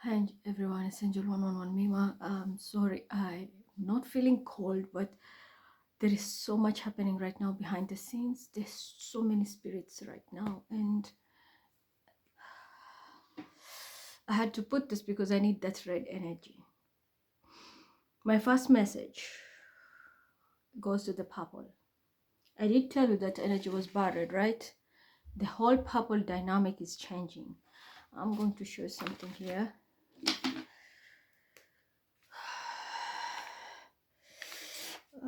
Hi everyone, it's Angel 111 Mima. Sorry, I'm not feeling cold, but there is so much happening right now behind the scenes. There's so many spirits right now, and I had to put this because I need that red energy. My first message goes to the purple. I did tell you that energy was barred, right? The whole purple dynamic is changing. I'm going to show something here.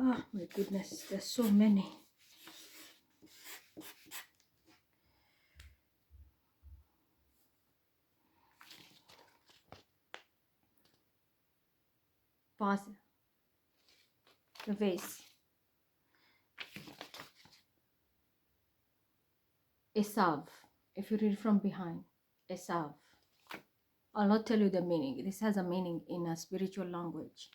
Oh my goodness, there's so many. Pause. The vase. Esav. If you read from behind, Esav. I'll not tell you the meaning. This has a meaning in a spiritual language.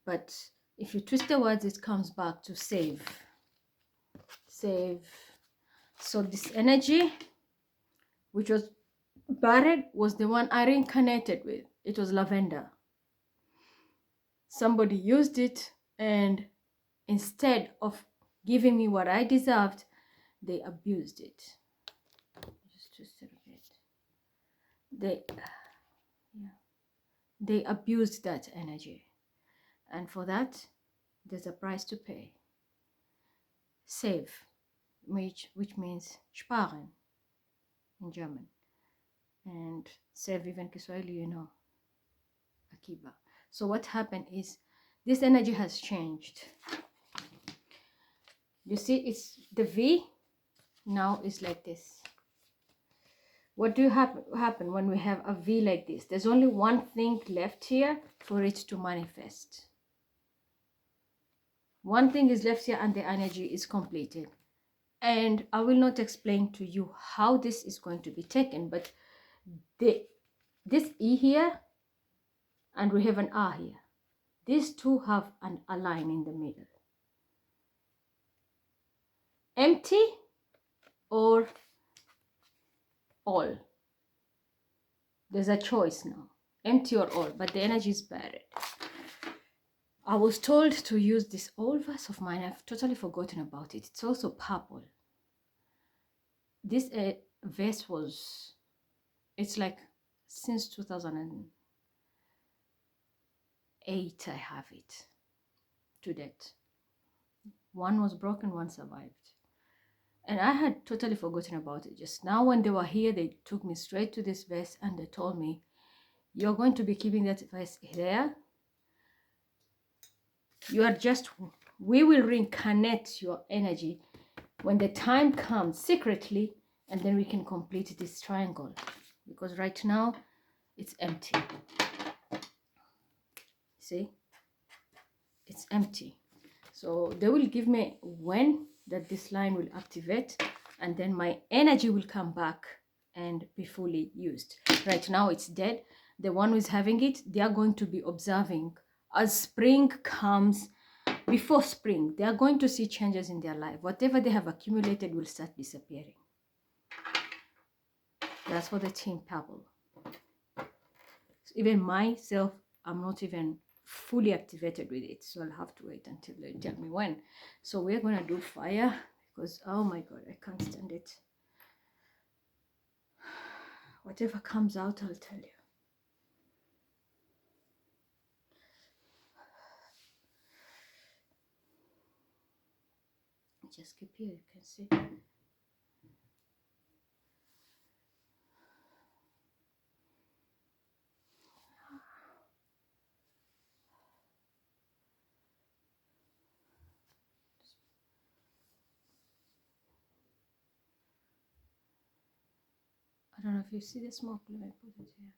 But if you twist the words, it comes back to save. Save. So this energy, which was buried, was the one I reincarnated with. It was lavender. Somebody used it, and instead of giving me what I deserved, they abused it. Just twist it a bit. They abused that energy. And for that, there's a price to pay. Save, which means sparen in German. And save, even Kiswahili, you know, akiba. So what happened is this energy has changed. You see, it's the V now is like this. What do happen when we have a V like this? There's only one thing left here for it to manifest. One thing is left here and the energy is completed. And I will not explain to you how this is going to be taken, but this E here and we have an R here. These two have a line in the middle. Empty or all. There's a choice now. Empty or all, but the energy is buried. I was told to use this old vase of mine. I've totally forgotten about it. It's also purple. This vase was, it's like since 2008 I have it to date. One was broken, one survived. And I had totally forgotten about it. Just now when they were here, they took me straight to this vase and they told me, you're going to be keeping that vase there. We will reincarnate your energy when the time comes secretly, and then we can complete this triangle. Because right now, it's empty. See? It's empty. So they will give me when that this line will activate, and then my energy will come back and be fully used. Right now it's dead. The one who is having it, they are going to be observing as spring comes. Before spring, they are going to see changes in their life. Whatever they have accumulated will start disappearing. That's for the team purple. Even myself, I'm not even fully activated with it, so I'll have to wait until they tell me when. So we're gonna do fire because oh my god, I can't stand it. Whatever comes out, I'll tell you. Just keep here, you can see. I don't know if you see the smoke. Let me put it here.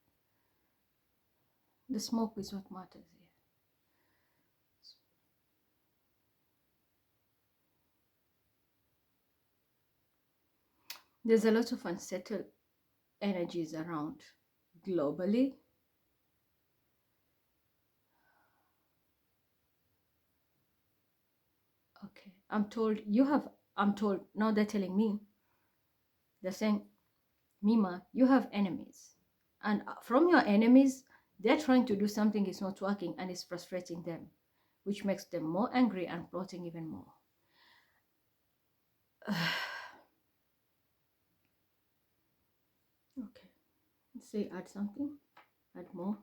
The smoke is what matters here. There's a lot of unsettled energies around globally. Okay, I'm told, now they're telling me, they're saying, Mima, you have enemies. And from your enemies, They're trying to do something, it's not working, and it's frustrating them, which makes them more angry and plotting even more. Okay, let's say add something, add more.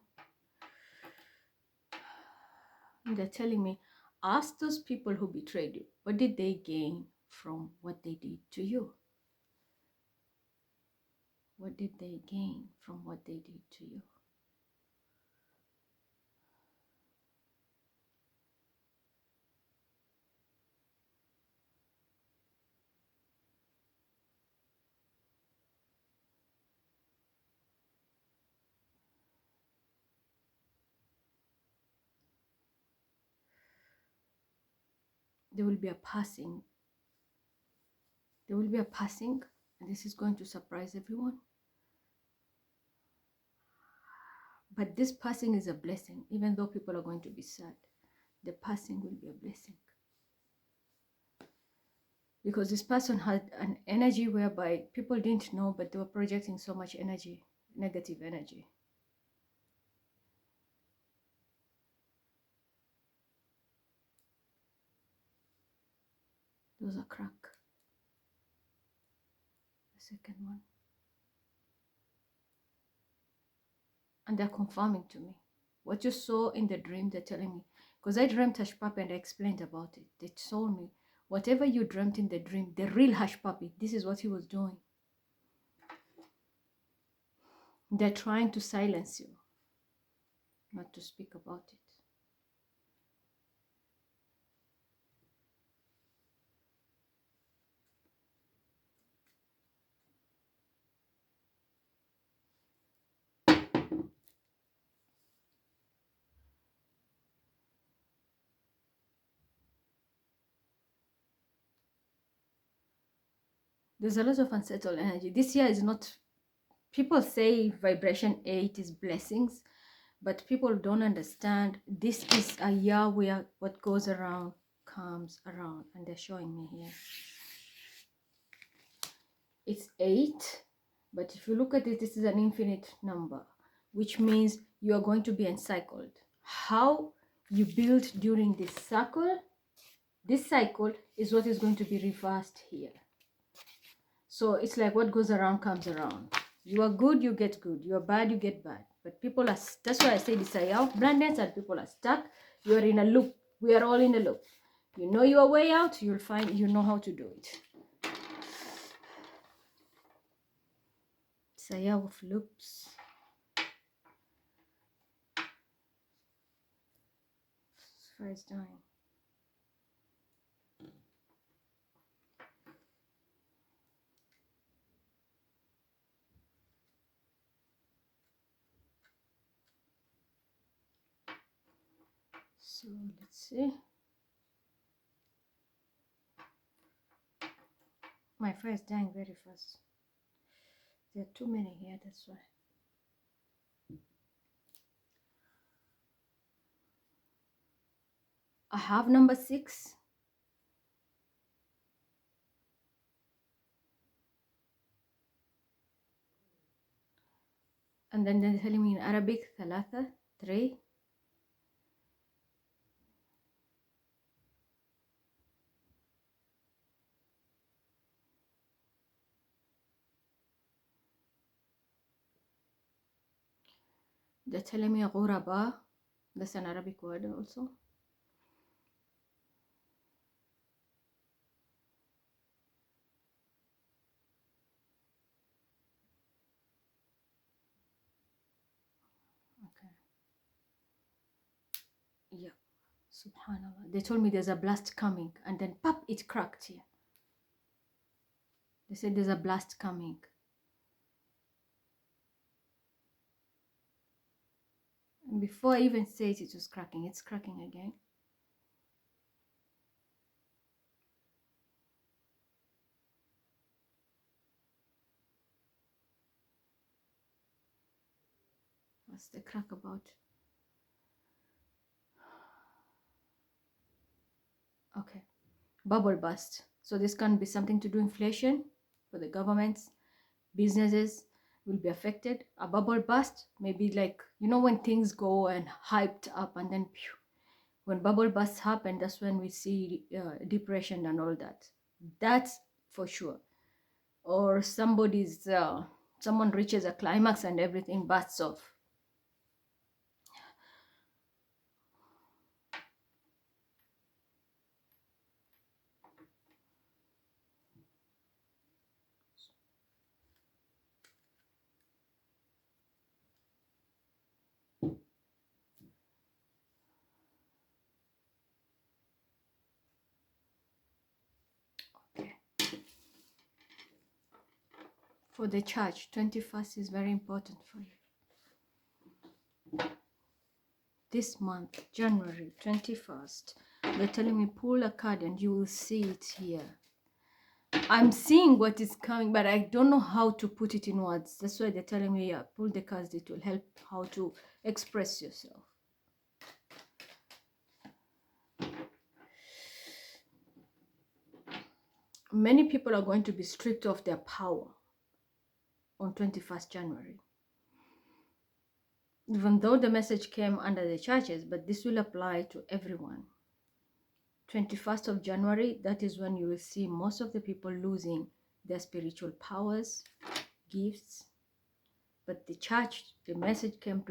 And they're telling me, ask those people who betrayed you, what did they gain from what they did to you? What did they gain from what they did to you? There will be a passing. There will be a passing, and this is going to surprise everyone. But this passing is a blessing, even though people are going to be sad. The passing will be a blessing. Because this person had an energy whereby people didn't know, but they were projecting so much energy, negative energy. There was a crack. The second one. And they're confirming to me. What you saw in the dream, they're telling me. Because I dreamt Hush Puppy and I explained about it. They told me, whatever you dreamt in the dream, the real Hush Puppy, this is what he was doing. They're trying to silence you, not to speak about it. There's a lot of unsettled energy. This year is not, people say vibration 8 is blessings, but people don't understand. This is a year where what goes around comes around, and they're showing me here. It's 8, but if you look at it, this is an infinite number, which means you are going to be encircled. How you build during this cycle is what is going to be reversed here. So it's like what goes around comes around. You are good, you get good. You are bad, you get bad. But people are, that's why I say this is out blindness, and people are stuck. You are in a loop. We are all in a loop. You know your way out, you'll find, you know how to do it. Saya of loops. Fire is dying. So let's see. My fire is dying very fast. There are too many here, that's why. I have number 6. And then they're telling me in Arabic, ثلاثة, 3. They're telling me غرباء. That's an Arabic word also. Okay. Yeah. Subhanallah. They told me there's a blast coming, and then pop, it cracked here. They said there's a blast coming. And before I even said it was cracking, it's cracking again. What's the crack about? Okay. Bubble burst. So this can be something to do inflation for the governments, businesses. will be affected. A bubble burst, maybe like, you know, when things go and hyped up and then pew, when bubble bursts happen, that's when we see depression and all that. That's for sure. Or someone reaches a climax and everything bursts off. Okay. For the church, 21st is very important for you. This month, January 21st, they're telling me pull a card and you will see it here. I'm seeing what is coming, but I don't know how to put it in words. That's why they're telling me, yeah, pull the cards. It will help how to express yourself. Many people are going to be stripped of their power on 21st January. Even though the message came under the churches, but this will apply to everyone. 21st of January, that is when you will see most of the people losing their spiritual powers, gifts. But the church, the message came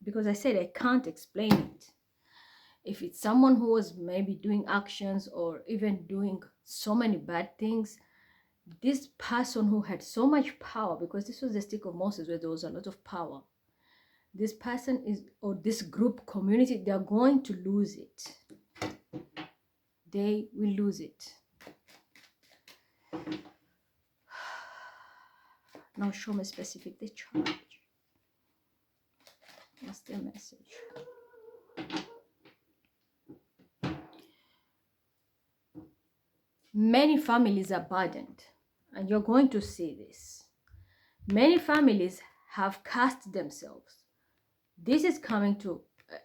because I said I can't explain it. If it's someone who was maybe doing actions or even doing so many bad things, this person who had so much power, because this was the stick of Moses where there was a lot of power, this person is, or this group community, they're going to lose it. They will lose it. Now show me specific the charge. What's the message? Many families are burdened, and you're going to see this. Many families have cast themselves. This is coming to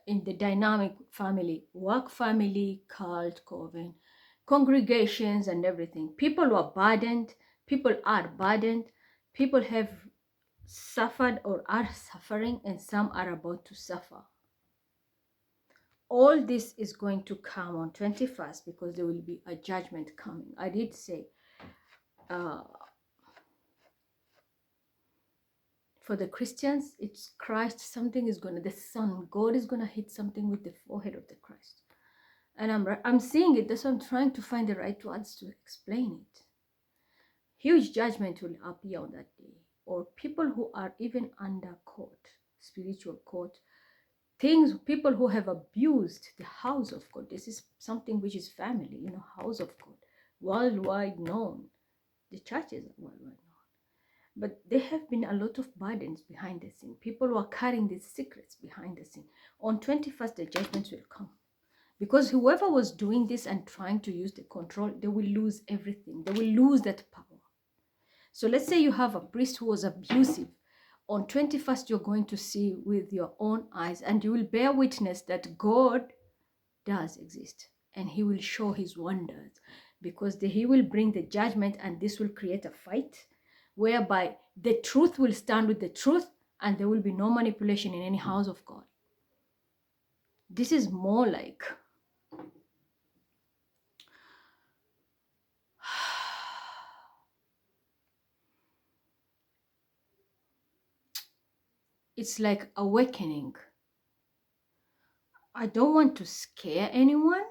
in the dynamic family, work family, cult, coven, congregations and everything. People are burdened. People are burdened. People have suffered or are suffering, and some are about to suffer. All this is going to come on 21st because there will be a judgment coming. I did say for the Christians, it's Christ. Something is going to, the Son, God is going to hit something with the forehead of the Christ. And I'm seeing it. That's why I'm trying to find the right words to explain it. Huge judgment will appear on that day. Or people who are even under court, spiritual court, people who have abused the house of God. This is something which is family, house of God, worldwide known. The churches are worldwide known. But there have been a lot of burdens behind the scene. People who are carrying these secrets behind the scene. On 21st, the judgments will come. Because whoever was doing this and trying to use the control, they will lose everything. They will lose that power. So let's say you have a priest who was abusive. On 21st, you're going to see with your own eyes, and you will bear witness that God does exist, and he will show his wonders, because he will bring the judgment, and this will create a fight whereby the truth will stand with the truth, and there will be no manipulation in any house of God. This is more like it's like awakening. I don't want to scare anyone,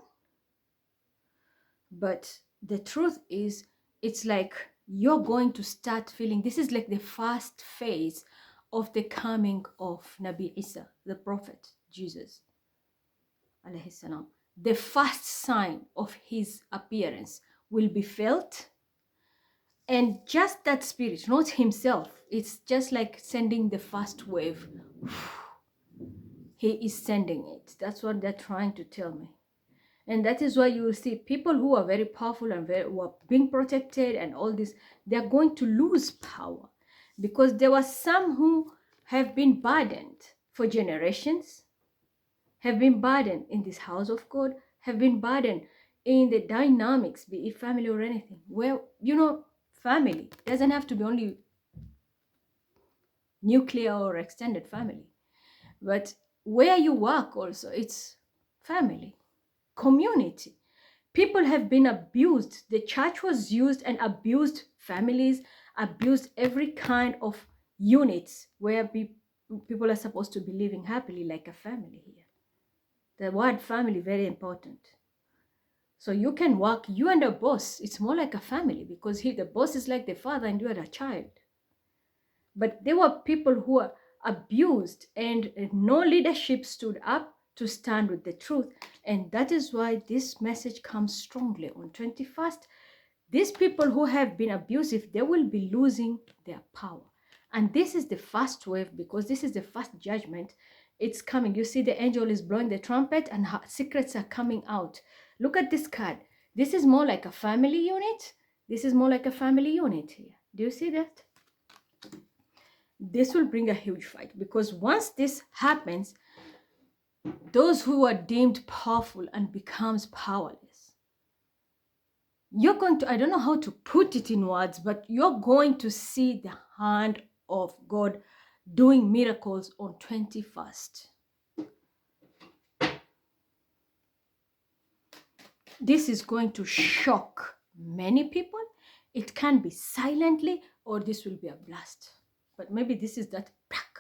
but the truth is, it's like you're going to start feeling, this is like the first phase of the coming of Nabi Isa, the prophet, Jesus, alayhi salam. The first sign of his appearance will be felt. And just that spirit, not himself, it's just like sending the first wave. He is sending it. That's what they're trying to tell me. And that is why you will see people who are very powerful and who are being protected and all this, they're going to lose power. Because there were some who have been burdened for generations, have been burdened in this house of God, have been burdened in the dynamics, be it family or anything. Well, family doesn't have to be only nuclear or extended family. But where you work also, it's family, community. People have been abused. The church was used and abused families, abused every kind of units where people are supposed to be living happily like a family here. The word family, very important. So you can work, you and a boss, it's more like a family because the boss is like the father and you are a child. But there were people who were abused and no leadership stood up to stand with the truth. And that is why this message comes strongly on 21st. These people who have been abusive, they will be losing their power. And this is the first wave because this is the first judgment. It's coming. You see the angel is blowing the trumpet and secrets are coming out. Look at this card. This is more like a family unit. This is more like a family unit here. Do you see that? This will bring a huge fight because once this happens, those who are deemed powerful and becomes powerless, you're going to, I don't know how to put it in words, but you're going to see the hand of God doing miracles on 21st. This is going to shock many people. It can be silently or this will be a blast. But maybe this is that crack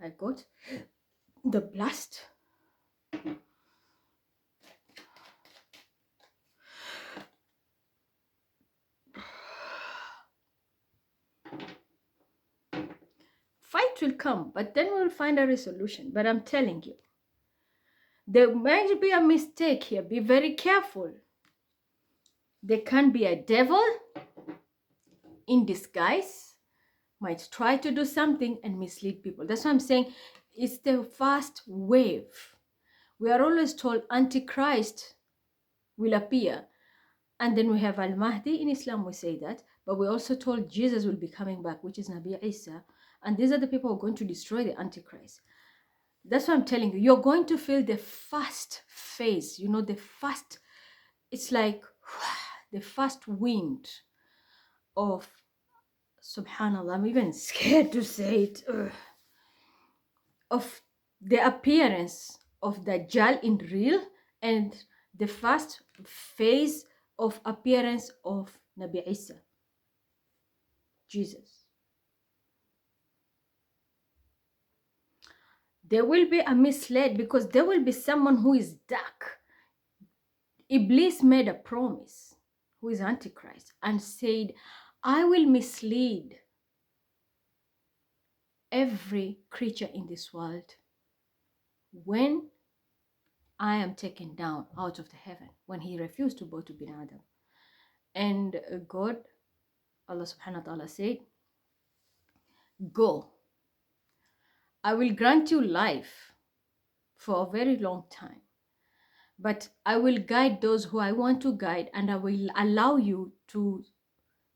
I got. The blast. Fight will come, but then we'll find a resolution. But I'm telling you, there might be a mistake here. Be very careful. There can be a devil in disguise, might try to do something and mislead people. That's why I'm saying it's the first wave. We are always told Antichrist will appear. And then we have Al-Mahdi. In Islam, we say that. But we're also told Jesus will be coming back, which is Nabi Isa. And these are the people who are going to destroy the Antichrist. That's what I'm telling you. You're going to feel the first phase. You know, the first, it's like the first wind of, subhanallah, I'm even scared to say it, of the appearance of Dajjal in real and the first phase of appearance of Nabi Isa, Jesus. There will be a misled because there will be someone who is dark. Iblis made a promise, who is Antichrist, and said, I will mislead every creature in this world when I am taken down out of the heaven, when he refused to bow to bin Adam. And God, Allah subhanahu wa ta'ala said, go, I will grant you life for a very long time, but I will guide those who I want to guide, and I will allow you to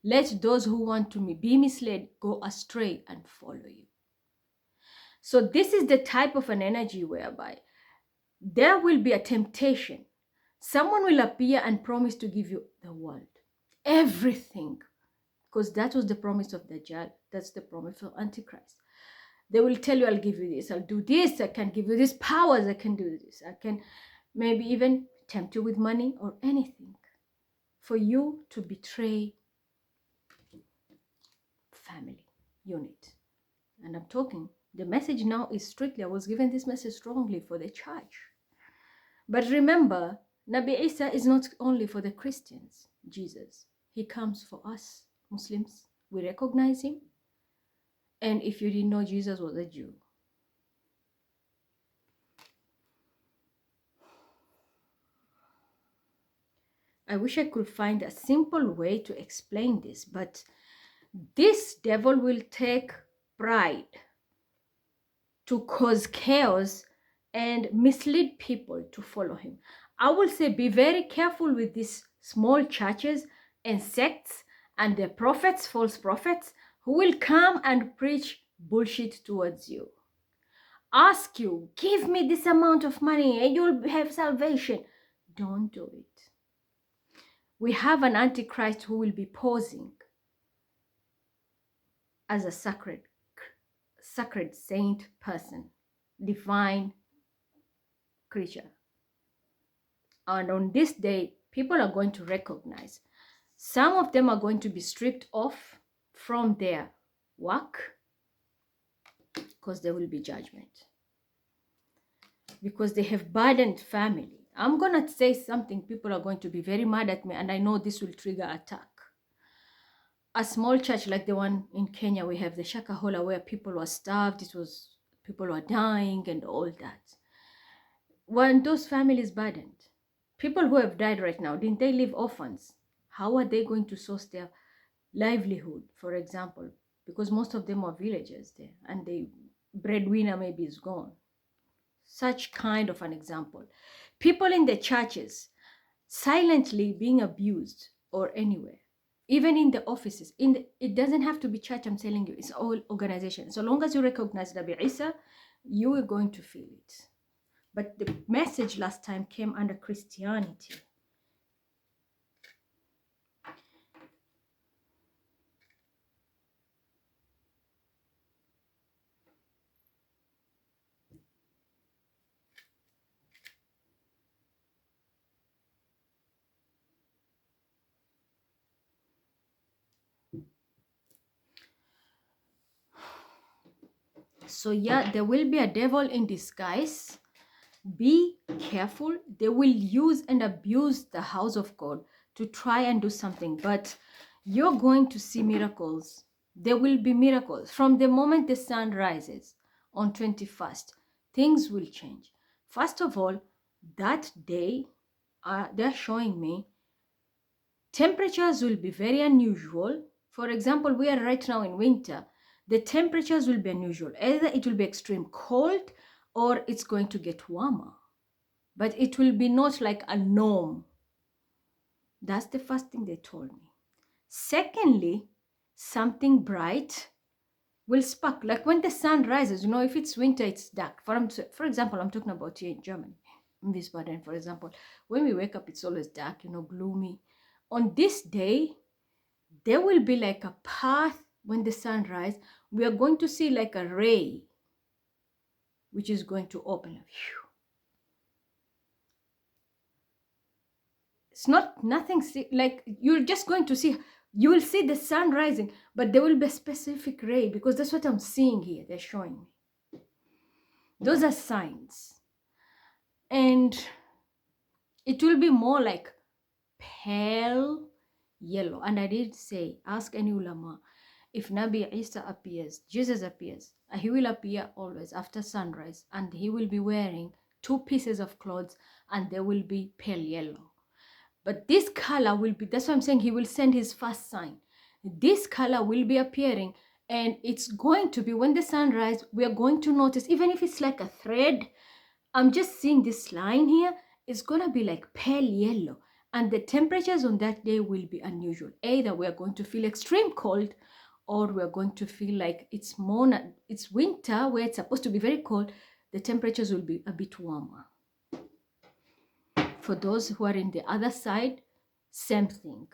let those who want to be misled go astray and follow you. So this is the type of an energy whereby there will be a temptation. Someone will appear and promise to give you the world, everything, because that was the promise of Dajjal. That's the promise of Antichrist. They will tell you, I'll give you this, I'll do this, I can give you these powers, I can do this, I can maybe even tempt you with money or anything for you to betray family unit. And I'm talking, the message now is strictly, I was given this message strongly for the church. But remember, Nabi Isa is not only for the Christians, Jesus. He comes for us, Muslims. We recognize him. And if you didn't know, Jesus was a Jew. I wish I could find a simple way to explain this, but this devil will take pride to cause chaos and mislead people to follow him. I will say be very careful with these small churches and sects and the prophets, false prophets, who will come and preach bullshit towards you. Ask you, give me this amount of money and you'll have salvation. Don't do it. We have an Antichrist who will be posing as a sacred sacred saint person, divine creature. And on this day, people are going to recognize. Some of them are going to be stripped off from their work because there will be judgment. Because they have burdened family. I'm going to say something, people are going to be very mad at me, and I know this will trigger attack. A small church like the one in Kenya, we have the Shakahola, where people were starved, people were dying and all that. When those families burdened, people who have died right now, didn't they leave orphans? How are they going to source their livelihood, for example? Because most of them are villagers there, and the breadwinner maybe is gone. Such kind of an example. People in the churches silently being abused, or anywhere, even in the offices. It doesn't have to be church, I'm telling you, it's all organization. So long as you recognize Nabi Isa, you are going to feel it. But the message last time came under Christianity. So yeah, there will be a devil in disguise. Be careful. They will use and abuse the house of God to try and do something, but you're going to see miracles. There will be miracles. From the moment the sun rises on 21st, things will change. First of all, that day, they're showing me temperatures will be very unusual. For example, we are right now in winter. The temperatures will be unusual. Either it will be extreme cold or it's going to get warmer. But it will be not like a norm. That's the first thing they told me. Secondly, something bright will spark. Like when the sun rises, if it's winter, it's dark. For example, I'm talking about here in Germany, in Wiesbaden, for example. When we wake up, it's always dark, gloomy. On this day, there will be like a path when the sun rises. We are going to see like a ray, which is going to open up. It's nothing like you're just going to see, you will see the sun rising, but there will be a specific ray, because that's what I'm seeing here. They're showing me. Those are signs. And it will be more like pale yellow. And I did say, ask any ulama, if Nabi Isa appears, Jesus appears, he will appear always after sunrise, and he will be wearing 2 pieces of clothes, and they will be pale yellow. But this color will be, that's why I'm saying he will send his first sign. This color will be appearing, and it's going to be, when the sun rises, we are going to notice, even if it's like a thread, I'm just seeing this line here, it's going to be like pale yellow. And the temperatures on that day will be unusual. Either we are going to feel extreme cold, or we are going to feel like it's winter, where it's supposed to be very cold. The temperatures will be a bit warmer. For those who are in the other side, same thing.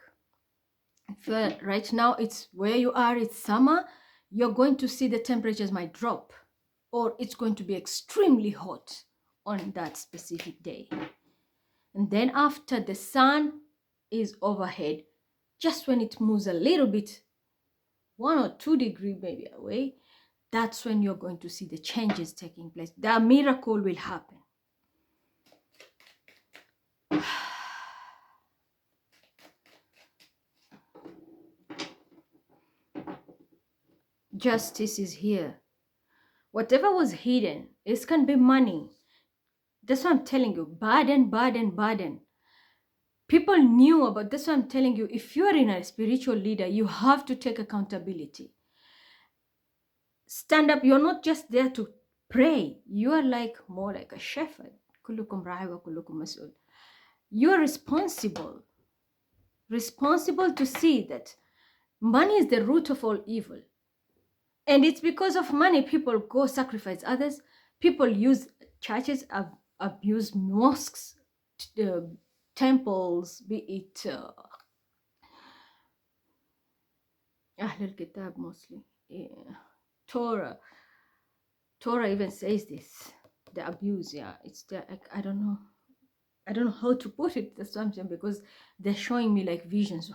Right now, it's where you are, it's summer, you're going to see the temperatures might drop, or it's going to be extremely hot on that specific day. And then after the sun is overhead, just when it moves a little bit, 1 or 2 degrees maybe away, that's when you're going to see the changes taking place. The miracle will happen. Justice is here. Whatever was hidden, it can be money. That's what I'm telling you. Burden. People knew about, that's what I'm telling you. If you are in a spiritual leader, you have to take accountability. Stand up. You're not just there to pray. You are more like a shepherd. كلكم راعي وكلكم مسؤول. You are responsible to see that money is the root of all evil. And it's because of money people go sacrifice others. People use churches, abuse mosques, temples, be it Ahl al-Kitab mostly, Torah. Torah even says this, the abuse. Yeah, it's the, I don't know. I don't know how to put it, that's what I'm saying, because they're showing me like visions,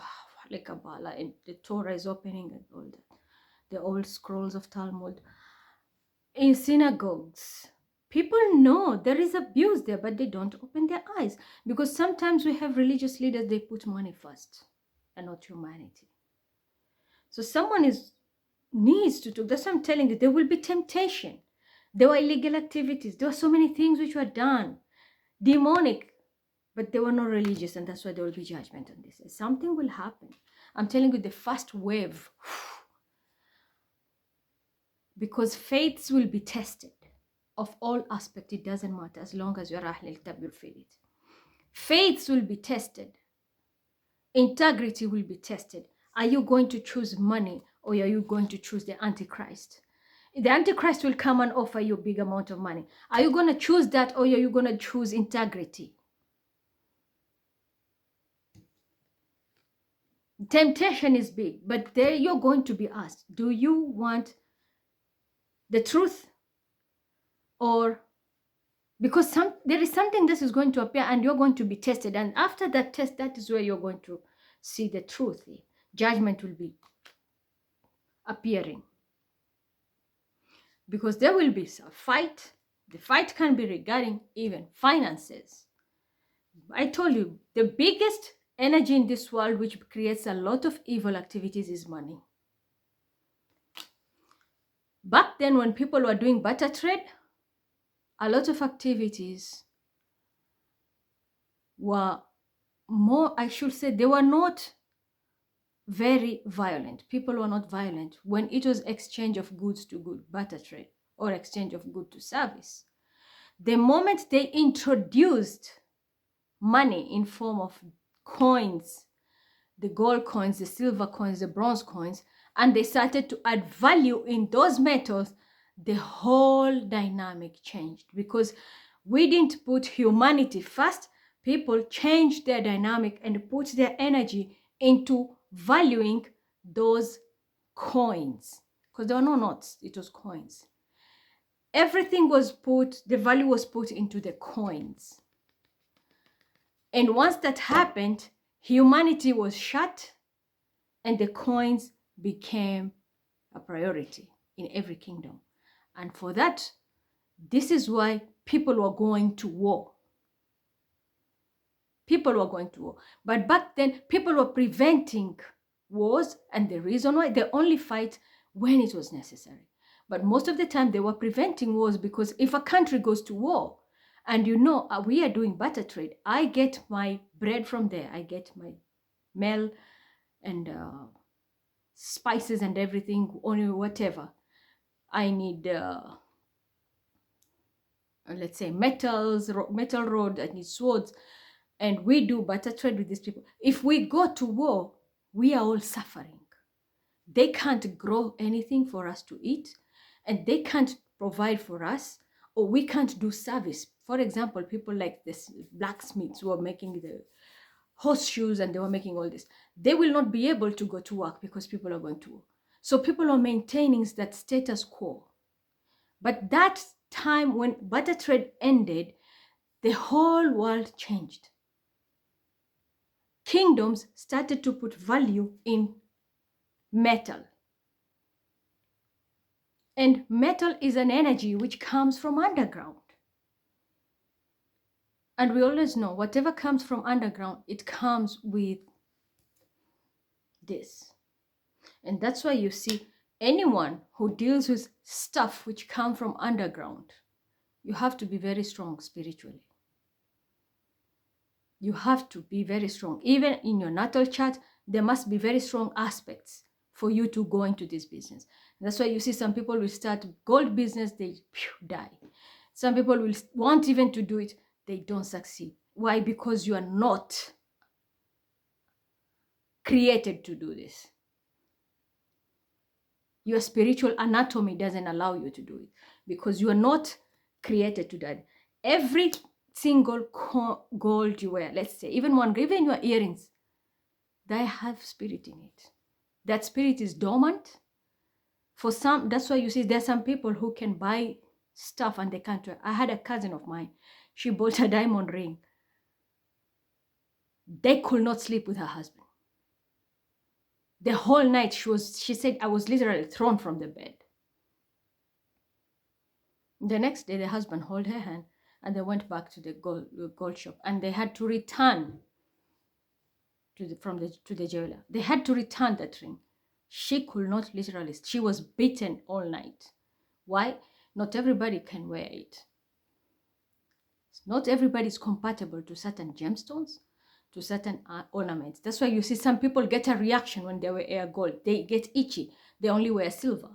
like Kabbalah, and the Torah is opening and all that. The old scrolls of Talmud. In synagogues, people know there is abuse there, but they don't open their eyes. Because sometimes we have religious leaders, they put money first and not humanity. So someone needs to talk. That's what I'm telling you. There will be temptation. There were illegal activities. There were so many things which were done. Demonic. But they were not religious, and that's why there will be judgment on this. Something will happen. I'm telling you, the first wave, because faiths will be tested of all aspects. It doesn't matter as long as you're Ahlul Kitab, you'll feel it. Faiths will be tested. Integrity will be tested. Are you going to choose money, or are you going to choose the Antichrist? The Antichrist will come and offer you a big amount of money. Are you going to choose that, or are you going to choose integrity? Temptation is big, but there you're going to be asked, do you want the truth, or because there is something that is going to appear and you're going to be tested, and after that test, that is where you're going to see the truth. Judgment will be appearing, because there will be a fight. The fight can be regarding even finances. I told you, the biggest energy in this world which creates a lot of evil activities is money. Back then, when people were doing barter trade, a lot of activities were more, I should say, they were not very violent. People were not violent when it was exchange of goods to good, barter trade, or exchange of good to service. The moment they introduced money in form of coins, the gold coins, the silver coins, the bronze coins, and they started to add value in those metals, the whole dynamic changed, because we didn't put humanity first. People changed their dynamic and put their energy into valuing those coins, because there were no notes, it was coins. Everything was put, the value was put into the coins. And once that happened, humanity was shut, and the coins became a priority in every kingdom. And for that, this is why people were going to war. People were going to war. But back then, people were preventing wars, and the reason why, they only fight when it was necessary. But most of the time, they were preventing wars, because if a country goes to war, and we are doing barter trade, I get my bread from there, I get my meal and spices and everything, only whatever I need, let's say metal rod, I need swords, and we do barter trade with these people. If we go to war, we are all suffering. They can't grow anything for us to eat, and they can't provide for us, or we can't do service. For example, people like this blacksmiths who are making the horseshoes, and they were making all this, they will not be able to go to work because people are going to war. So people are maintaining that status quo. But that time when barter trade ended, the whole world changed. Kingdoms started to put value in metal. And metal is an energy which comes from underground. And we always know whatever comes from underground, it comes with this. And that's why you see anyone who deals with stuff which come from underground, you have to be very strong spiritually. You have to be very strong. Even in your natal chart, there must be very strong aspects for you to go into this business. That's why you see some people will start gold business, they die. Some people will want even to do it, they don't succeed. Why? Because you are not created to do this. Your spiritual anatomy doesn't allow you to do it, because you are not created to that. Every single gold you wear, let's say, even your earrings, they have spirit in it. That spirit is dormant. For some, that's why you see there's some people who can buy stuff and they can't do it. I had a cousin of mine. She bought a diamond ring. They could not sleep with her husband. The whole night she said, I was literally thrown from the bed. The next day, the husband held her hand and they went back to the gold shop and they had to return to the jeweler. They had to return that ring. She could not literally, she was beaten all night. Why? Not everybody can wear it. Not everybody is compatible to certain gemstones, to certain ornaments. That's why you see some people get a reaction when they wear gold. They get itchy. They only wear silver.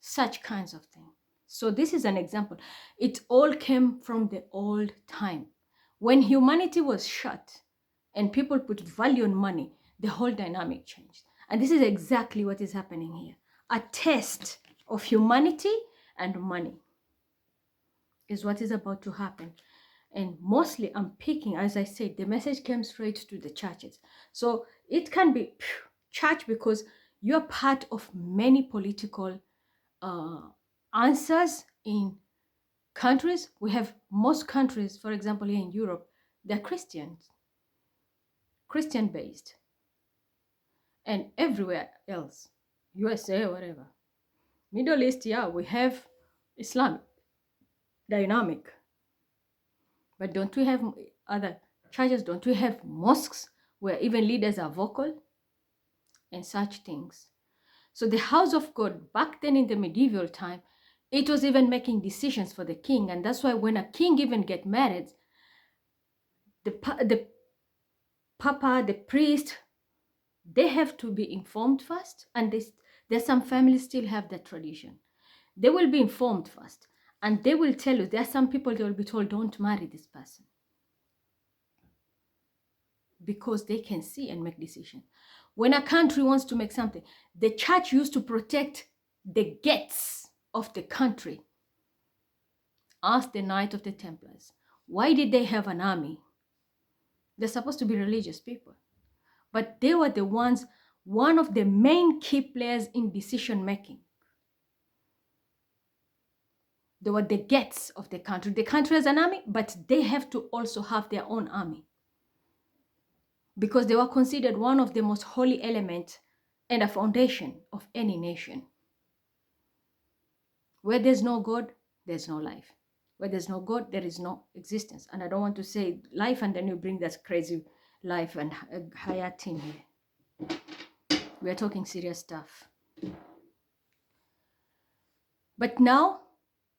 Such kinds of things. So this is an example. It all came from the old time. When humanity was shut and people put value on money, the whole dynamic changed. And this is exactly what is happening here. A test of humanity and money is what is about to happen. And mostly I'm picking, as I said, the message came straight to the churches. So it can be church because you're part of many political answers in countries. We have most countries, for example, here in Europe, they're Christian based. And everywhere else, USA, whatever. Middle East, yeah, we have Islamic dynamic. But don't we have other churches? Don't we have mosques where even leaders are vocal and such things? So the house of God, back then in the medieval time, it was even making decisions for the king. And that's why when a king even get married, the papa, the priest, they have to be informed first. And there's some families still have that tradition. They will be informed first. And they will tell you, there are some people they will be told, don't marry this person. Because they can see and make decisions. When a country wants to make something, the church used to protect the gates of the country. Ask the Knight of the Templars. Why did they have an army? They're supposed to be religious people. But they were the ones, one of the main key players in decision making. They were the gates of the country. The country has an army, but they have to also have their own army. Because they were considered one of the most holy elements and a foundation of any nation. Where there's no God, there's no life. Where there's no God, there is no existence. And I don't want to say life and then you bring that crazy life and hayat in here. We are talking serious stuff. But now,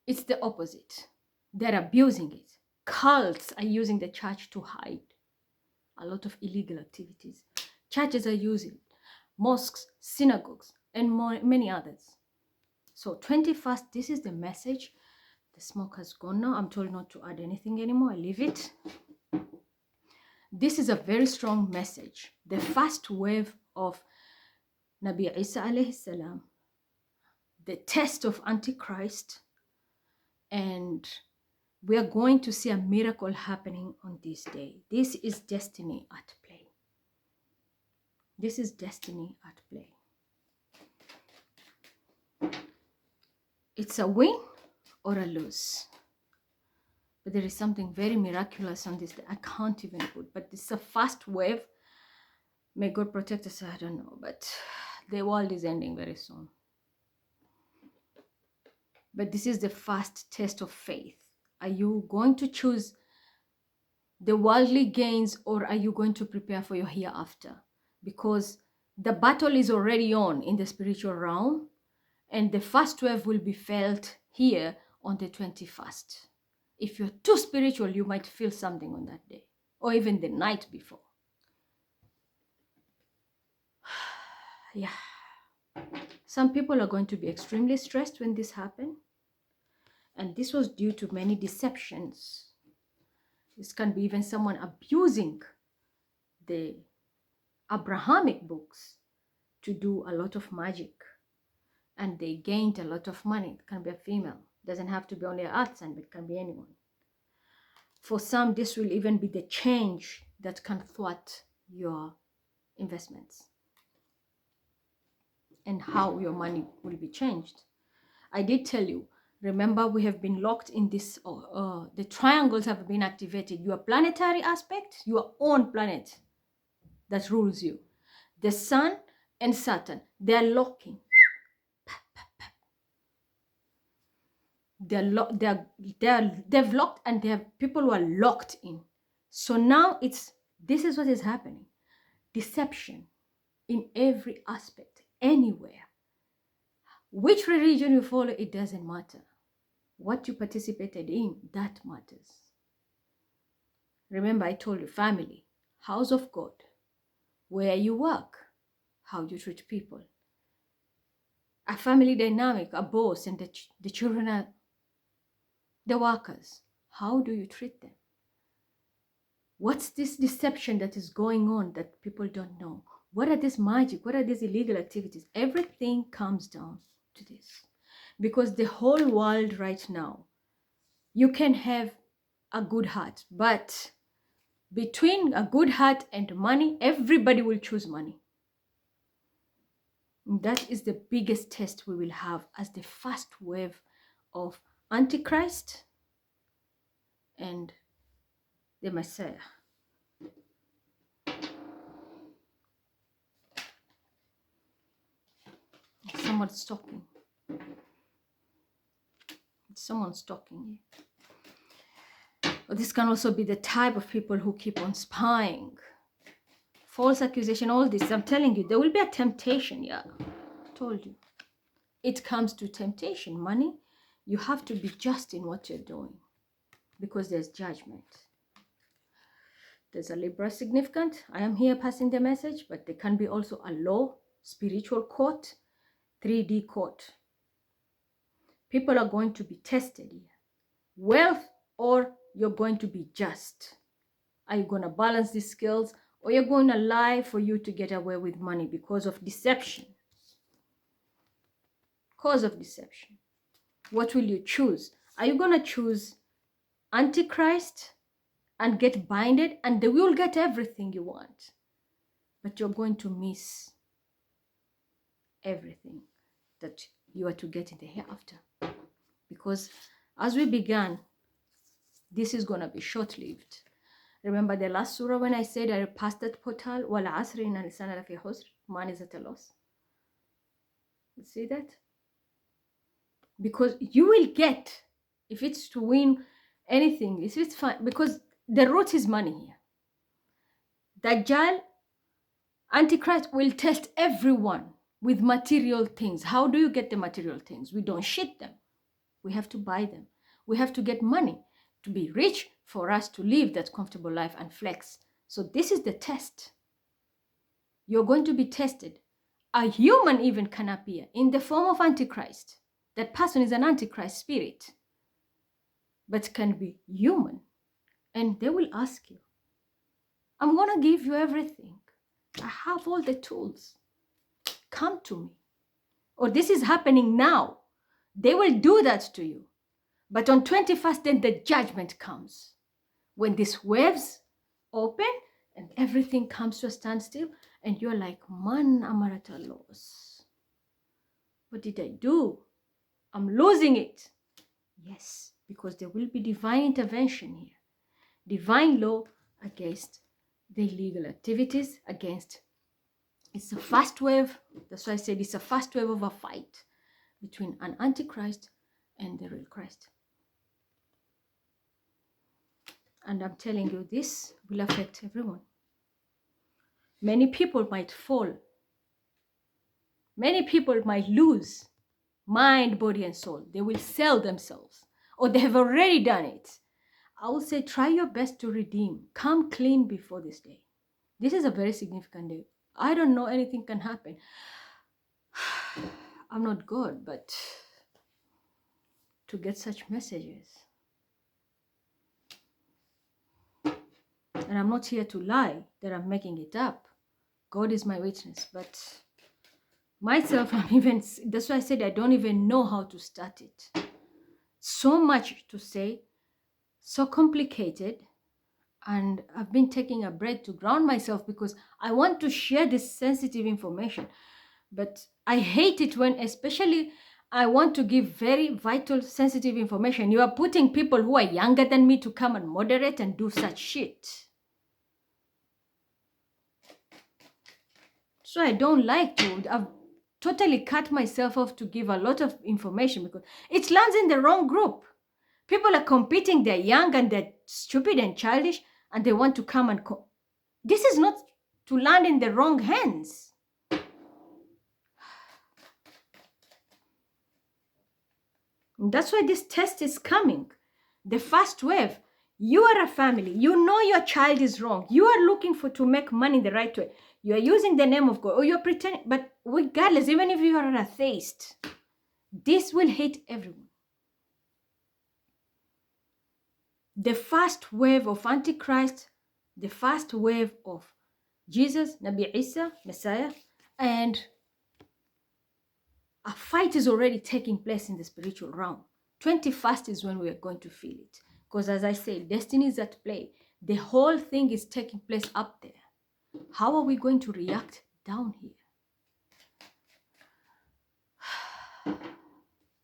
it's the opposite. They're abusing it. Cults are using the church to hide a lot of illegal activities. Churches are using it. Mosques, synagogues, and many others. So 21st, this is the message. The smoke has gone now. I'm told not to add anything anymore. I leave it. This is a very strong message. The first wave of Nabi Isa alayhi salam, the test of Antichrist, and we are going to see a miracle happening on this day. This is destiny at play. This is destiny at play. It's a win or a lose. But there is something very miraculous on this that I can't even put. But this is a fast wave. May God protect us. I don't know. But the world is ending very soon. But this is the first test of faith. Are you going to choose the worldly gains or are you going to prepare for your hereafter? Because the battle is already on in the spiritual realm. And the first wave will be felt here on the 21st. If you're too spiritual, you might feel something on that day or even the night before. Yeah. Some people are going to be extremely stressed when this happened. And this was due to many deceptions. This can be even someone abusing the Abrahamic books to do a lot of magic. And they gained a lot of money. It can be a female. It doesn't have to be only an earth sign, but it can be anyone. For some, this will even be the change that can thwart your investments and how your money will be changed. I did tell you, Remember, we have been locked in this, the triangles have been activated. Your planetary aspect, your own planet that rules you. The sun and Saturn, they're locking. They've locked, and they have people who are locked in. So now this is what is happening. Deception in every aspect, anywhere. Which religion you follow, it doesn't matter. What you participated in, that matters. Remember, I told you, family, house of God, where you work, how you treat people. A family dynamic, a boss, and the children are the workers. How do you treat them? What's this deception that is going on that people don't know? What are this magic? What are these illegal activities? Everything comes down to this. Because the whole world right now, you can have a good heart, but between a good heart and money, everybody will choose money. That is the biggest test we will have as the first wave of Antichrist and the Messiah. Someone's talking. Someone's talking. Or this can also be the type of people who keep on spying. False accusation, all this. I'm telling you, there will be a temptation. Yeah, I told you. It comes to temptation. Money, you have to be just in what you're doing because there's judgment. There's a Libra significant. I am here passing the message, but there can be also a law, spiritual court, 3D court. People are going to be tested here. Wealth, or you're going to be just. Are you going to balance these skills, or you're going to lie for you to get away with money because of deception? Cause of deception. What will you choose? Are you going to choose Antichrist and get binded, and they will get everything you want, but you're going to miss everything that you are to get in the hereafter? Because as we began, this is going to be short-lived. Remember the last surah when I said I passed that portal? Wal asri inna lisana lafi khusr. Man is at a loss. You see that? Because you will get, if it's to win anything, if it's fine, because the root is money here. Dajjal, Antichrist will test everyone with material things. How do you get the material things? We don't shit them. We have to buy them. We have to get money to be rich for us to live that comfortable life and flex. So this is the test. You're going to be tested. A human even can appear in the form of Antichrist. That person is an Antichrist spirit, but can be human. And they will ask you, I'm going to give you everything. I have all the tools. Come to me. Or this is happening now. They will do that to you. But on 21st, then the judgment comes. When these waves open and everything comes to a standstill, and you're like, man, I'm at a loss. What did I do? I'm losing it. Yes, because there will be divine intervention here. Divine law against the illegal activities, against. It's a fast wave. That's why I said it's a fast wave of a fight between an Antichrist and the real Christ. And I'm telling you, this will affect everyone. Many people might fall. Many people might lose mind, body, and soul. They will sell themselves, or they have already done it. I will say, try your best to redeem. Come clean before this day. This is a very significant day. I don't know, anything can happen. I'm not God, but to get such messages. And I'm not here to lie that I'm making it up. God is my witness, but myself, that's why I said I don't even know how to start it. So much to say, so complicated, and I've been taking a break to ground myself because I want to share this sensitive information. But I hate it when, especially I want to give very vital, sensitive information. You are putting people who are younger than me to come and moderate and do such shit. So I don't like to. I've totally cut myself off to give a lot of information because it lands in the wrong group. People are competing. They're young and they're stupid and childish, and they want to come and... This is not to land in the wrong hands. And that's why this test is coming. The first wave. You are a family. You know your child is wrong. You are looking to make money the right way. You are using the name of God, or you're pretending. But regardless, even if you are an atheist, this will hit everyone. The first wave of Antichrist, the first wave of Jesus, Nabi Isa, Messiah, and a fight is already taking place in the spiritual realm. 21st is when we are going to feel it. Because as I say, destiny is at play. The whole thing is taking place up there. How are we going to react down here?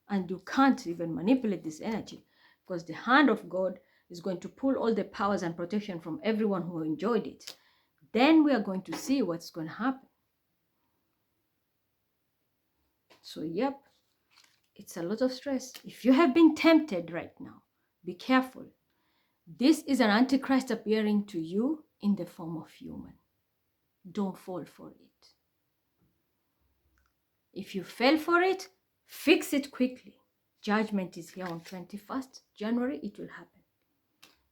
And you can't even manipulate this energy because the hand of God is going to pull all the powers and protection from everyone who enjoyed it. Then we are going to see what's going to happen. So, yep, it's a lot of stress. If you have been tempted right now, be careful. This is an Antichrist appearing to you in the form of human. Don't fall for it. If you fell for it, fix it quickly. Judgment is here on 21st January. It will happen.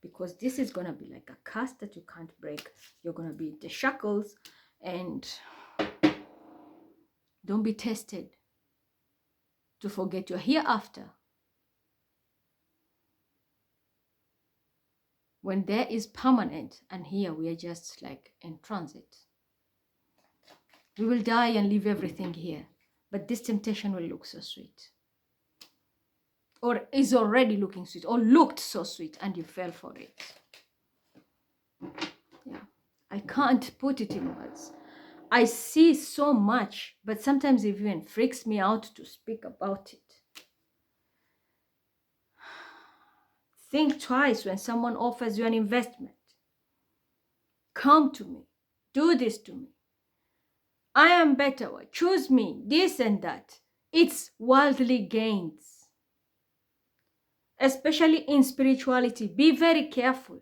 Because this is going to be like a curse that you can't break. You're going to be in the shackles. And don't be tested to forget your hereafter. When there is permanent, and here we are just like in transit. We will die and leave everything here. But this temptation will look so sweet. Or is already looking sweet. Or looked so sweet and you fell for it. Yeah. I can't put it in words. I see so much. But sometimes it even freaks me out to speak about it. Think twice when someone offers you an investment. Come to me. Do this to me. I am better. Choose me. This and that. It's worldly gains. Especially in spirituality. Be very careful.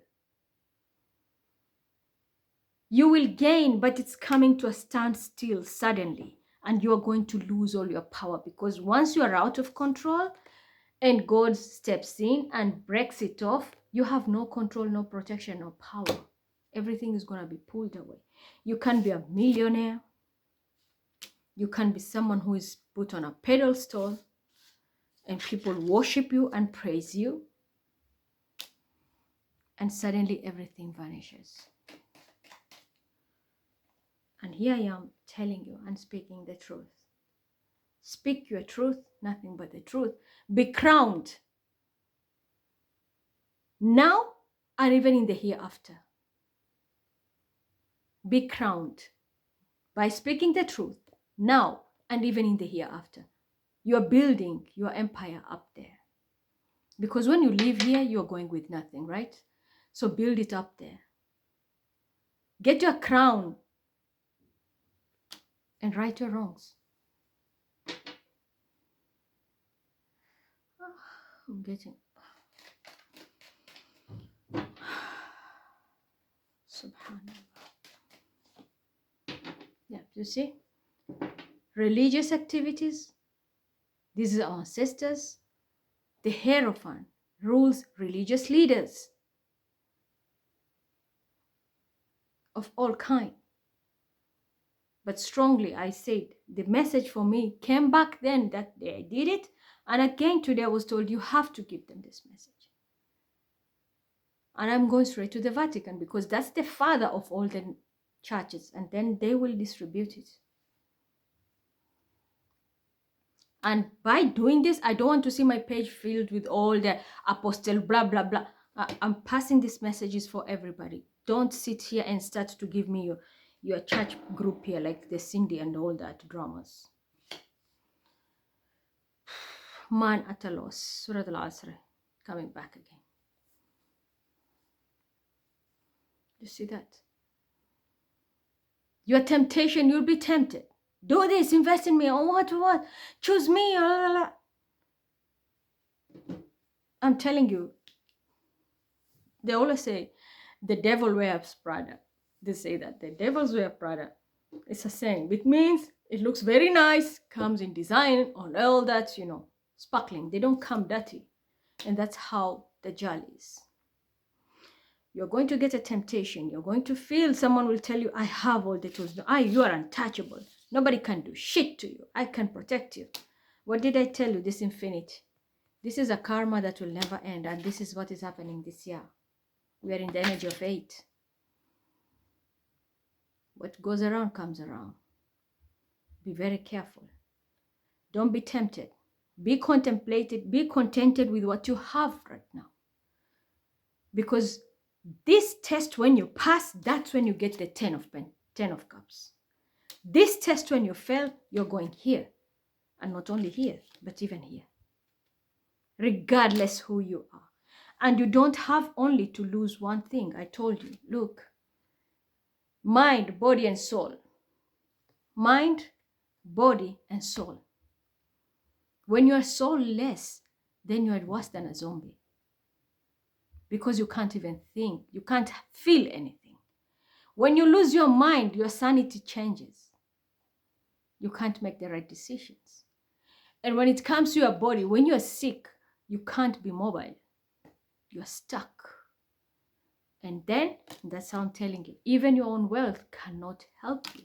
You will gain, but it's coming to a standstill suddenly. And you're going to lose all your power. Because once you are out of control and God steps in and breaks it off, you have no control, no protection, no power. Everything is going to be pulled away. You can be a millionaire. You can be someone who is put on a pedestal and people worship you and praise you. And suddenly everything vanishes. And here I am telling you and speaking the truth. Speak your truth, nothing but the truth. Be crowned now and even in the hereafter. Be crowned by speaking the truth now and even in the hereafter. You are building your empire up there. Because when you live here, you're going with nothing, right? So build it up there. Get your crown and right your wrongs. I'm getting... Subhanallah. Yeah, you see? Religious activities. These are our ancestors. The Hierophant rules religious leaders of all kind. But strongly, I said, the message for me came back then that day I did it. And again today I was told you have to give them this message. And I'm going straight to the Vatican because that's the father of all the churches. And then they will distribute it. And by doing this, I don't want to see my page filled with all the apostle blah, blah, blah. I'm passing these messages for everybody. Don't sit here and start to give me your church group here like the Cindy and all that dramas. man at a loss. Surah Al-Asr, coming back again. You see that? Your temptation, you'll be tempted. Do this, invest in me, or what? Choose me, I'm telling you, they always say, the devil wears Prada. They say that, the devils wear Prada. It's a saying. It means it looks very nice, comes in design, on all that, sparkling. They don't come dirty. And that's how the Dajjal is. You're going to get a temptation. You're going to feel someone will tell you, I have all the tools. No, you are untouchable. Nobody can do shit to you. I can protect you. What did I tell you? This infinity. This is a karma that will never end. And this is what is happening this year. We are in the energy of 8. What goes around comes around. Be very careful. Don't be tempted. Be contemplated. Be contented with what you have right now. Because this test, when you pass, that's when you get the 10 of cups. This test, when you fail, you're going here. And not only here, but even here. Regardless who you are. And you don't have only to lose one thing. I told you, look. Mind, body, and soul. Mind, body, and soul. When you are soulless, then you are worse than a zombie. Because you can't even think. You can't feel anything. When you lose your mind, your sanity changes. You can't make the right decisions. And when it comes to your body, when you're sick, you can't be mobile. You're stuck. And then, that's how I'm telling you, even your own wealth cannot help you.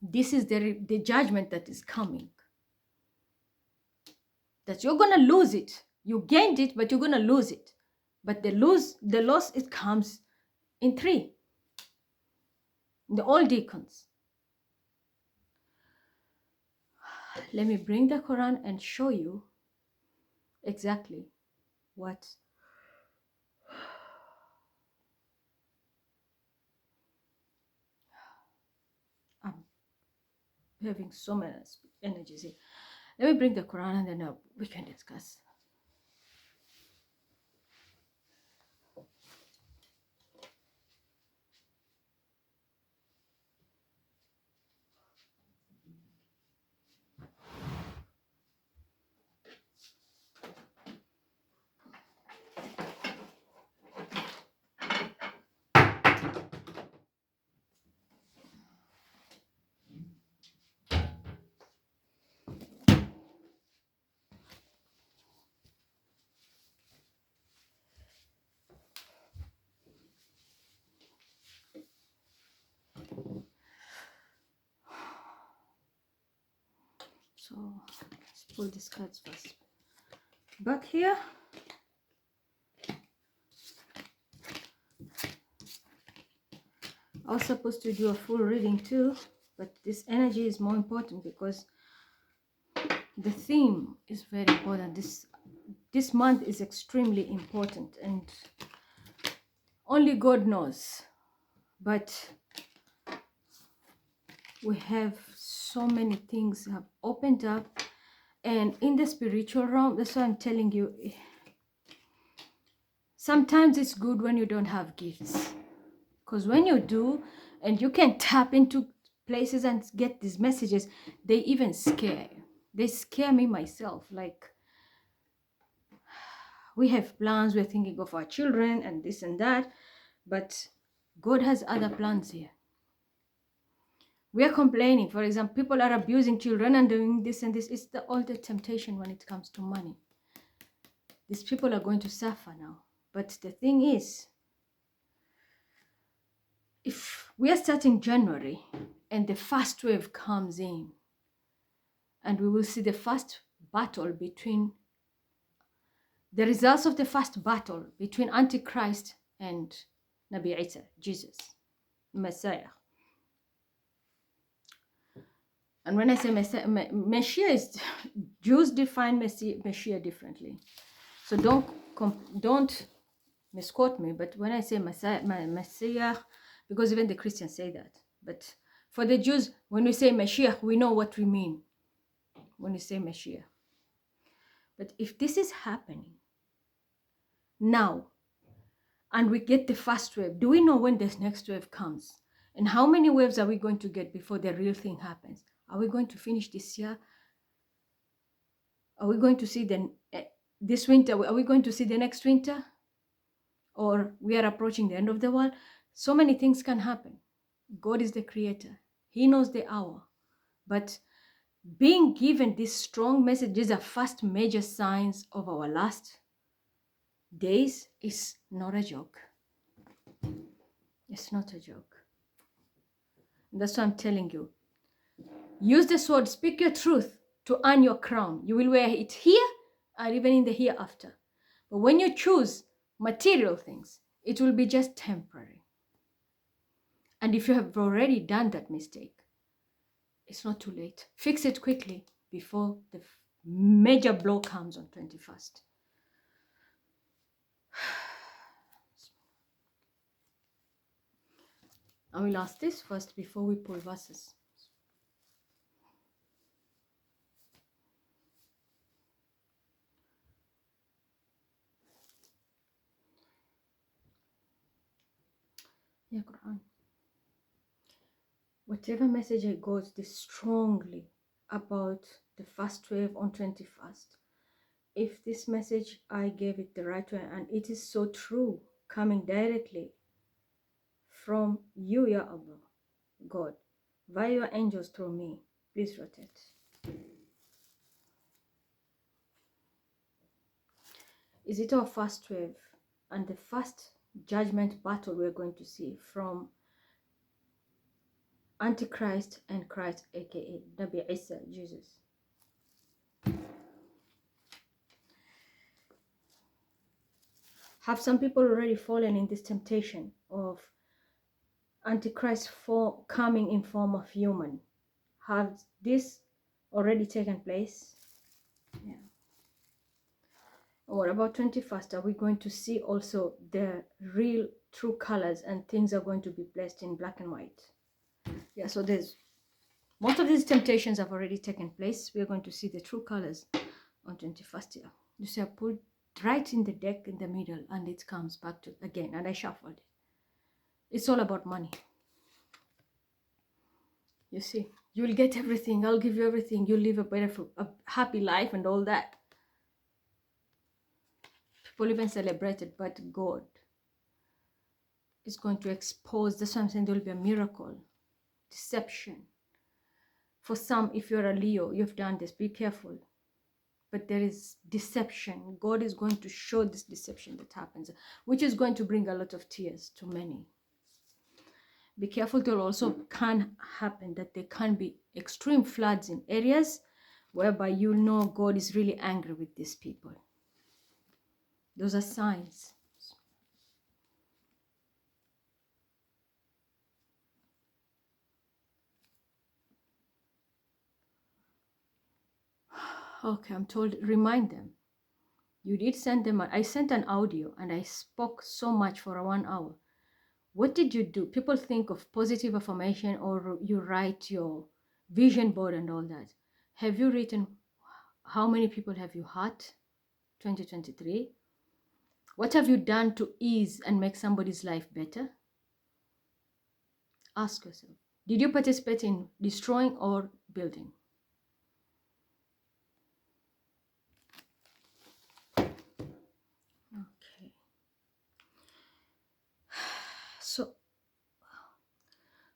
This is the judgment that is coming. That you're going to lose it. You gained it, but you're going to lose it. But the loss, it comes in 3. The old deacons. Let me bring the Quran and show you exactly what I'm having so many energies here. Let me bring the Quran and then we can discuss. So let's pull these cards first. Back here. I was supposed to do a full reading too, but this energy is more important because the theme is very important. This month is extremely important and only God knows. But we have so many things have opened up, and in the spiritual realm, that's why I'm telling you, sometimes it's good when you don't have gifts, because when you do and you can tap into places and get these messages, they even scare you. They scare me myself. Like, we have plans, we're thinking of our children and this and that, but God has other plans here. We are complaining, for example, people are abusing children and doing this and this. It's all the temptation when it comes to money. These people are going to suffer now. But the thing is, if we are starting January and the first wave comes in, and we will see the first battle between, the results of the first battle between Antichrist and Nabi Isa, Jesus, Messiah. And when I say Messiah is, Jews define Messiah differently. So don't misquote me. But when I say Messiah, because even the Christians say that. But for the Jews, when we say Mashiach, we know what we mean when we say Mashiach. But if this is happening now, and we get the first wave, do we know when this next wave comes? And how many waves are we going to get before the real thing happens? Are we going to finish this year? Are we going to see this winter? Are we going to see the next winter? Or we are approaching the end of the world? So many things can happen. God is the creator. He knows the hour. But being given these strong messages are first major signs of our last days is not a joke. It's not a joke. That's what I'm telling you. Use the sword, speak your truth to earn your crown. You will wear it here and even in the hereafter. But when you choose material things, it will be just temporary. And if you have already done that mistake, it's not too late. Fix it quickly before the major blow comes on 21st. I will ask this first before we pull verses. Yeah, Quran. Whatever message I got this strongly about the first wave on 21st, if this message I gave it the right way, and it is so true, coming directly from you, Ya Allah, God, via your angels through me, please rotate. Is it our first wave and the first judgment battle we're going to see from Antichrist and Christ, aka Nabi Isa, Jesus? Have some people already fallen in this temptation of Antichrist coming in form of human? Have this already taken place? Yeah. What about 21st? Are we going to see also the real true colors and things are going to be placed in black and white? Yeah, so there's most of these temptations have already taken place. We are going to see the true colors on 21st year. You see, I put right in the deck in the middle and it comes back to again and I shuffled it. It's all about money. You see, you'll get everything. I'll give you everything. You'll live a happy life and all that. People even celebrate it, but God is going to expose. That's why I'm saying there will be a miracle. Deception. For some, if you're a Leo, you've done this. Be careful. But there is deception. God is going to show this deception that happens, which is going to bring a lot of tears to many. Be careful. There also can happen that there can be extreme floods in areas whereby you know God is really angry with these people. Those are signs. Okay, I'm told, remind them. You did send them, I sent an audio and I spoke so much for 1 hour. What did you do? People think of positive affirmation or you write your vision board and all that. Have you written how many people have you hurt 2023? What have you done to ease and make somebody's life better? Ask yourself. Did you participate in destroying or building? Okay. So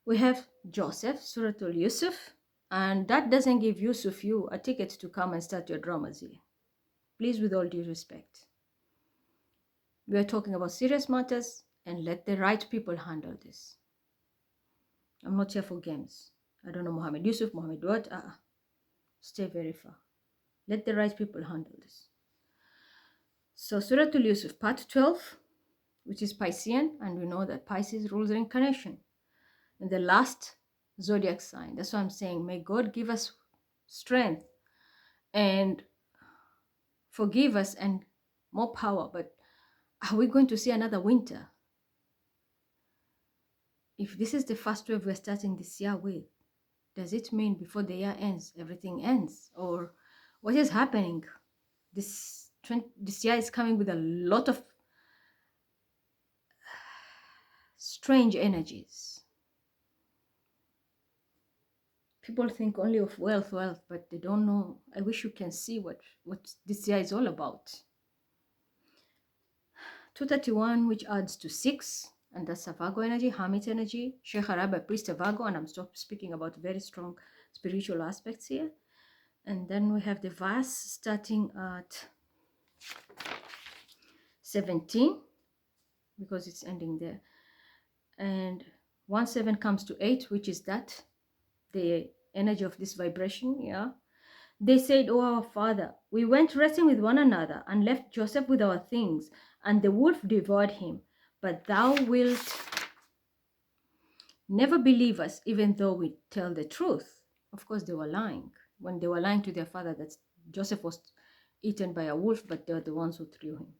we have Joseph, Surah Al-Yusuf, and that doesn't give Yusuf you a ticket to come and start your dramas here. Please, with all due respect. We are talking about serious matters and let the right people handle this. I'm not here for games. I don't know Muhammad Yusuf, Muhammad what? Stay very far. Let the right people handle this. So Surah Al-Yusuf, part 12, which is Piscean, and we know that Pisces rules reincarnation. And the last zodiac sign. That's why I'm saying, may God give us strength and forgive us and more power. But are we going to see another winter? If this is the first wave we're starting this year with, does it mean before the year ends, everything ends? Or what is happening? This year is coming with a lot of strange energies. People think only of wealth, but they don't know. I wish you can see what this year is all about. 231, which adds to 6, and that's a Virgo energy, Hermit energy, Sheikh Araba, priest of Virgo, and I'm speaking about very strong spiritual aspects here. And then we have the verse starting at 17, because it's ending there. And 1/7 comes to 8, which is that, the energy of this vibration, yeah. They said, "Oh, our father, we went wrestling with one another and left Joseph with our things, and the wolf devoured him. But thou wilt never believe us, even though we tell the truth." Of course, they were lying. When they were lying to their father that Joseph was eaten by a wolf, but they were the ones who threw him.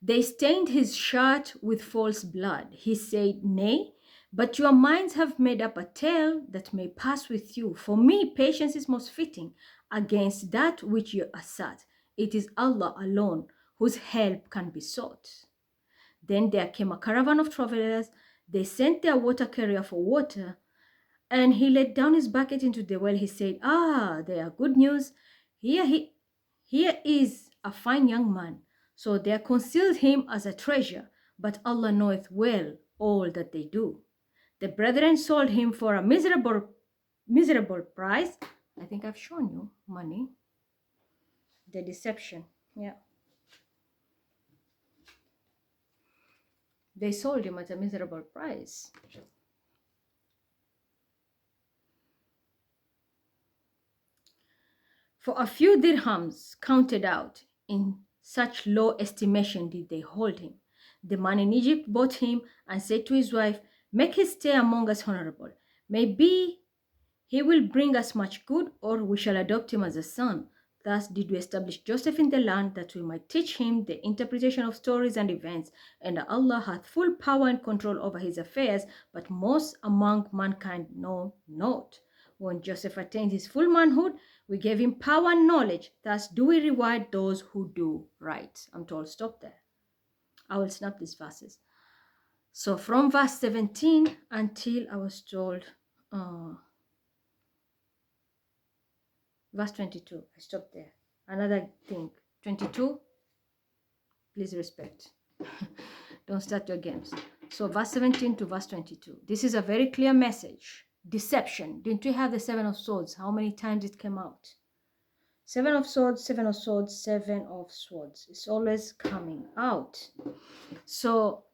They stained his shirt with false blood. He said, "Nay, but your minds have made up a tale that may pass with you. For me, patience is most fitting against that which you assert. It is Allah alone whose help can be sought." Then there came a caravan of travelers. They sent their water carrier for water, and he let down his bucket into the well. He said, "Ah, they are good news. Here is a fine young man." So they concealed him as a treasure, but Allah knoweth well all that they do. The brethren sold him for a miserable price. I think I've shown you money. The deception, yeah. They sold him at a miserable price. For a few dirhams counted out, in such low estimation did they hold him. The man in Egypt bought him and said to his wife, "Make his stay among us honorable. Maybe he will bring us much good, or we shall adopt him as a son." Thus did we establish Joseph in the land, that we might teach him the interpretation of stories and events. And Allah hath full power and control over his affairs, but most among mankind know not. When Joseph attained his full manhood, we gave him power and knowledge. Thus do we reward those who do right. I'm told stop there. I will snap these verses. So from verse 17 until I was told verse 22, I stopped there. Another thing, 22, please respect. Don't start your games. So verse 17 to verse 22. This is a very clear message. Deception. Didn't we have the 7 of swords? How many times it came out? 7 of swords, 7 of swords, 7 of swords. It's always coming out. So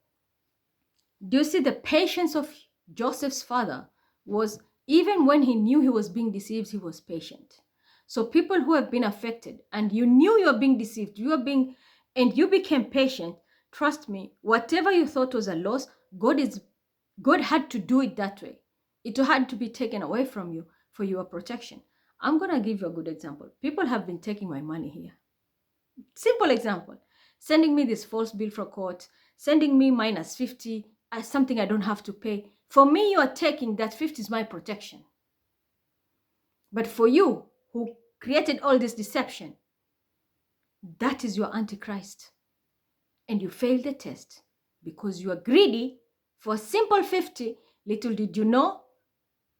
do you see the patience of Joseph's father was, even when he knew he was being deceived, he was patient. So people who have been affected and you knew you're being deceived, and you became patient, trust me, whatever you thought was a loss, God had to do it that way. It had to be taken away from you for your protection. I'm going to give you a good example. People have been taking my money here. Simple example. Sending me this false bill for court, sending me minus 50 as something I don't have to pay. For me, you are taking that 50 is my protection. But for you, who created all this deception, that is your Antichrist. And you failed the test because you are greedy for a simple 50. Little did you know,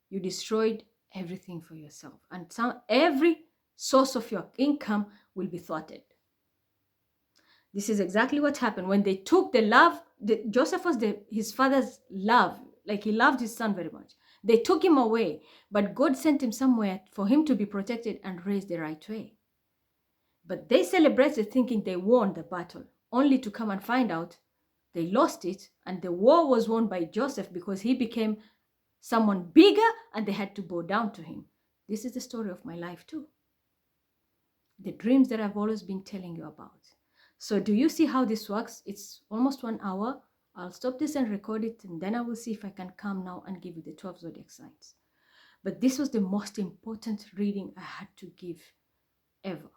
you destroyed everything for yourself. And every source of your income will be thwarted. This is exactly what happened when they took the love. Joseph was his father's love. Like, he loved his son very much. They took him away, but God sent him somewhere for him to be protected and raised the right way. But they celebrated thinking they won the battle, only to come and find out they lost it, and the war was won by Joseph because he became someone bigger and they had to bow down to him. This is the story of my life too. The dreams that I've always been telling you about. So do you see how this works? It's almost 1 hour. I'll stop this and record it, and then I will see if I can come now and give you the 12 zodiac signs. But this was the most important reading I had to give ever.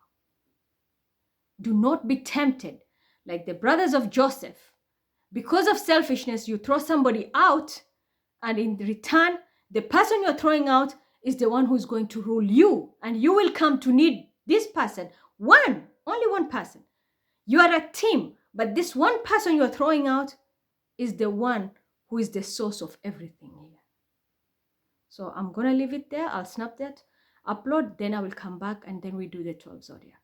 Do not be tempted like the brothers of Joseph. Because of selfishness, you throw somebody out, and in return, the person you're throwing out is the one who's going to rule you, and you will come to need this person. One, only one person. You are a team, but this one person you are throwing out is the one who is the source of everything here. So I'm going to leave it there. I'll snap that, upload, then I will come back and then we do the 12 zodiac.